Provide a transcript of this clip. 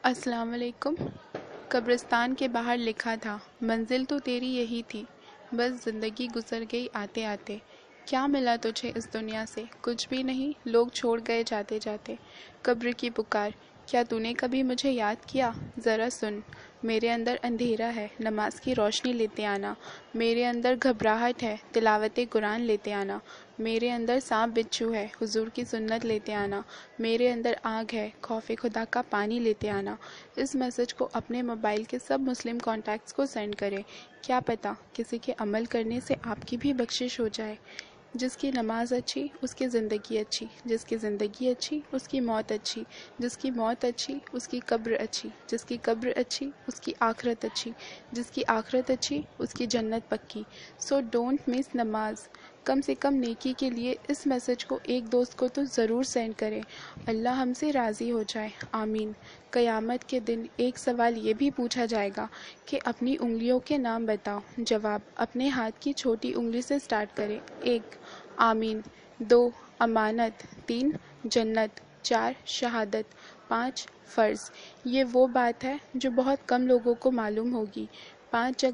السلام علیکم۔ قبرستان کے باہر لکھا تھا، منزل تو تیری یہی تھی، بس زندگی گزر گئی آتے آتے۔ کیا ملا تجھے اس دنیا سے؟ کچھ بھی نہیں، لوگ چھوڑ گئے جاتے جاتے۔ قبر کی پکار، کیا تو نے کبھی مجھے یاد کیا؟ ذرا سن، میرے اندر اندھیرا ہے، نماز کی روشنی لیتے آنا۔ میرے اندر گھبراہٹ ہے، تلاوت قرآن لیتے آنا۔ میرے اندر سانپ بچھو ہے، حضور کی سنت لیتے آنا۔ میرے اندر آگ ہے، خوف خدا کا پانی لیتے آنا۔ اس میسج کو اپنے موبائل کے سب مسلم کانٹیکٹس کو سینڈ کریں، کیا پتہ کسی کے عمل کرنے سے آپ کی بھی بخشش ہو جائے۔ جس کی نماز اچھی اس کی زندگی اچھی، جس کی زندگی اچھی اس کی موت اچھی، جس کی موت اچھی اس کی قبر اچھی، جس کی قبر اچھی اس کی آخرت اچھی، جس کی آخرت اچھی اس کی جنت پکی۔ سو ڈونٹ مس نماز۔ کم سے کم نیکی کے لیے اس میسج کو ایک دوست کو تو ضرور سینڈ کریں۔ اللہ ہم سے راضی ہو جائے، آمین۔ قیامت کے دن ایک سوال یہ بھی پوچھا جائے گا کہ اپنی انگلیوں کے نام بتاؤ۔ جواب، اپنے ہاتھ کی چھوٹی انگلی سے سٹارٹ کریں۔ 1 آمین، 2 امانت، 3 جنت، 4 شہادت، 5 فرض۔ یہ وہ بات ہے جو بہت کم لوگوں کو معلوم ہوگی۔ 5 جگہ